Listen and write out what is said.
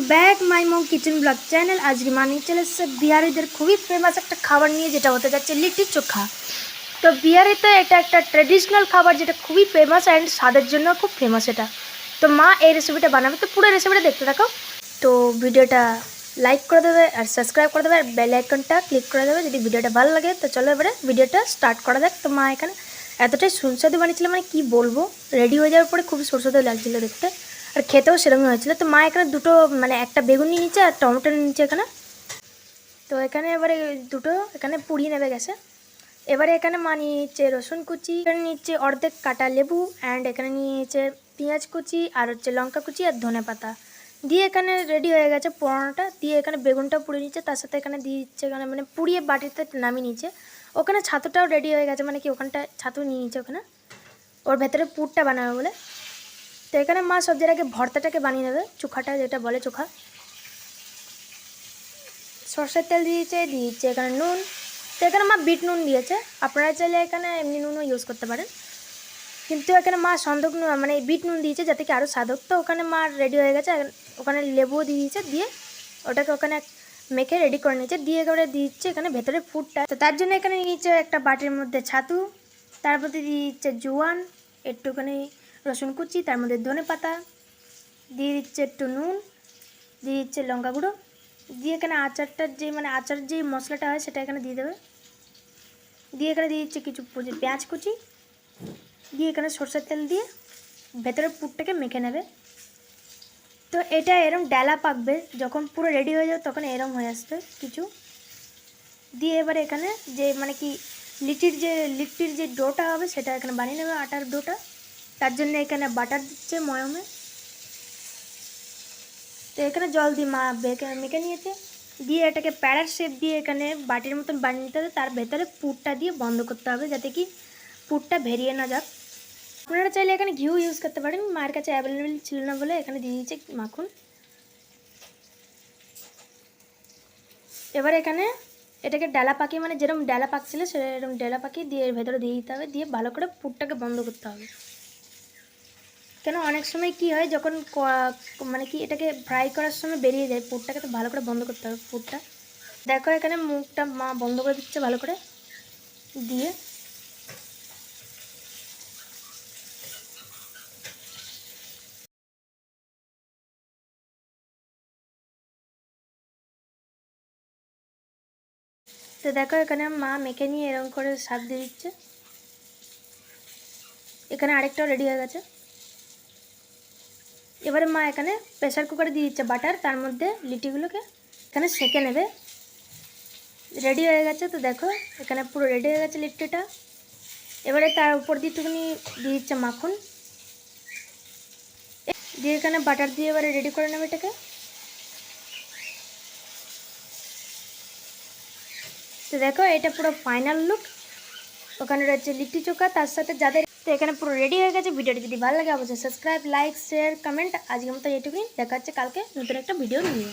Back my मम kitchen blog channel. आज की मानी चले से बिहारीদের খুবই ফেমাস একটা খাবার নিয়ে, যেটা হতে যাচ্ছে লিট্টি চোখা। তো বিহারিতে এটা একটা ট্রেডিশনাল খাবার যেটা খুবই ফেমাস অ্যান্ড স্বাদের জন্য খুব ফেমাস এটা। তো মা এই রেসিপিটা বানাবে, তো পুরো রেসিপিটা দেখতে থাকো। তো ভিডিওটা লাইক করে দেবে আর সাবস্ক্রাইব করে দেবে আর বেল আইকনটা ক্লিক করে দেবে যদি ভিডিওটা ভালো লাগে। তো চলো এবারে ভিডিওটা স্টার্ট করা যাক। তো মা এখানে এতটাই সুস্বাদু বানিয়েছিল, মানে কি বলবো, রেডি হয়ে যাওয়ার পরে খুবই সুস্বাদু লাগছিল দেখতে, আর খেতেও সেরকমই হয়েছিল। তো মা এখানে দুটো মানে একটা বেগুন নিয়ে নিচ্ছে আর টমেটো নিয়ে নিচ্ছে এখানে। তো এখানে এবারে দুটো এখানে পুড়িয়ে নেবে গেছে। এবারে এখানে মা নিয়ে নিচ্ছে রসুন কুচি, এখানে নিচ্ছে অর্ধেক কাটা লেবু অ্যান্ড এখানে নিয়ে নিচ্ছে পেঁয়াজ কুচি আর হচ্ছে লঙ্কা কুচি আর ধনে পাতা দিয়ে এখানে রেডি হয়ে গেছে পোড়ানোটা। দিয়ে এখানে বেগুনটা পুড়িয়ে নিচ্ছে, তার সাথে এখানে দিয়ে দিচ্ছে এখানে মানে পুড়িয়ে বাটিতে নামিয়ে নিচ্ছে। ওখানে ছাতুটাও রেডি হয়ে গেছে, মানে কি ওখানটা ছাতু নিয়ে নিচ্ছে ওখানে ওর ভেতরে পুরটা বানাবে বলে। তো এখানে মা সবজির আগে ভর্তাটাকে বানিয়ে নেবে, চোখাটা যেটা বলে চোখা। সরষের তেল দিয়েছে এখানে নুন। তো এখানে মা বিট নুন দিয়েছে, আপনারা চাইলে এখানে এমনি নুনও ইউজ করতে পারেন, কিন্তু এখানে মা সন্দক নুন মানে বিট নুন দিয়েছে যাতে কি আরও স্বাদ হোক। তো ওখানে মা রেডি হয়ে গেছে, ওখানে লেবুও দিয়ে দিয়েছে, দিয়ে ওটাকে ওখানে মেখে রেডি করে নিয়েছে। দিয়ে করে দিচ্ছে এখানে ভেতরে ফুডটা। তো তার জন্য এখানে নিয়েছে একটা বাটির মধ্যে ছাতু, তার মধ্যে দিয়ে দিচ্ছে জোয়ান, একটুখানি রসুন কুচি, তার মধ্যে ধনে পাতা, দিয়ে দিচ্ছে একটু নুন, দিয়ে দিচ্ছে লঙ্কা গুঁড়ো, দিয়ে এখানে আচারটার যে মানে আচার যে মশলাটা হয় সেটা এখানে দিয়ে দেবে। দিয়ে এখানে দিয়ে দিচ্ছে কিছু পেঁয়াজ কুচি, দিয়ে এখানে সরষের তেল দিয়ে ভেতরের পুরটাকে মেখে নেবে। তো এটা এরম ডালা পাকবে, যখন পুরো রেডি হয়ে যাবে তখন এরম হয়ে আসবে কিছু। দিয়ে এবারে এখানে যে মানে কি লিট্টির যে ডোটা হবে সেটা এখানে বানিয়ে নেবে, আটার ডোটা। তার জন্য এখানে বাটার দিচ্ছে ময়মে। তো এখানে জল দিয়ে মা মেখে নিয়েছে। দিয়ে এটাকে প্যারার শেপ দিয়ে এখানে বাটির মতন বানিয়ে নিতে হবে, তার ভেতরে পুরটা দিয়ে বন্ধ করতে হবে যাতে কি পুরটা ভেরিয়ে না যাক। আপনারা চাইলে এখানে ঘিউ ইউজ করতে পারেন, মায়ের কাছে অ্যাভেলেবেল ছিল না বলে এখানে দিয়ে দিয়েছে মাখন। এবার এখানে এটাকে ডালা পাকিয়ে মানে যেরকম ডালা পাকছিল সেরকম ডালা পাকিয়ে দিয়ে এর ভেতরে দিয়ে দিতে হবে, দিয়ে ভালো করে পুরটাকে বন্ধ করতে হবে। কেন অনেক সময় কি হয় যখন মানে কি এটাকে ফ্রাই করার সময় বেরিয়ে যায় পুরটাকে, তো ভালো করে বন্ধ করতে হবে পুরটা। দেখো এখানে মুখটা মা বন্ধ করে দিচ্ছে ভালো করে দিয়ে। তো দেখো এখানে মা মেখে নিয়ে এরকম করে শাক দিয়ে দিচ্ছে। এখানে আরেকটাও রেডি হয়ে গেছে। এবারে মা এখানে প্রেসার কুকারে দিয়ে দিচ্ছে বাটার, তার মধ্যে লিটিগুলোকে এখানে সেঁকে নেবে। রেডি হয়ে গেছে। তো দেখো এখানে পুরো রেডি হয়ে গেছে লিট্টিটা। এবারে তার উপর দিয়ে একটুখানি দিয়ে দিচ্ছে মাখন, দিয়ে এখানে বাটার দিয়ে এবারে রেডি করে নেবে এটাকে। তো দেখো এটা পুরো ফাইনাল লুক। ওখানে রয়েছে লিট্টি চোখা তার সাথে যাদের। তো এখানে পুরো রেডি হয়ে গেছে। ভিডিওটি যদি ভালো লাগে অবশ্যই সাবস্ক্রাইব, লাইক, শেয়ার, কমেন্ট। আজকের মতো এটুকুই, দেখা হচ্ছে কালকে নতুন একটা ভিডিও নিয়ে।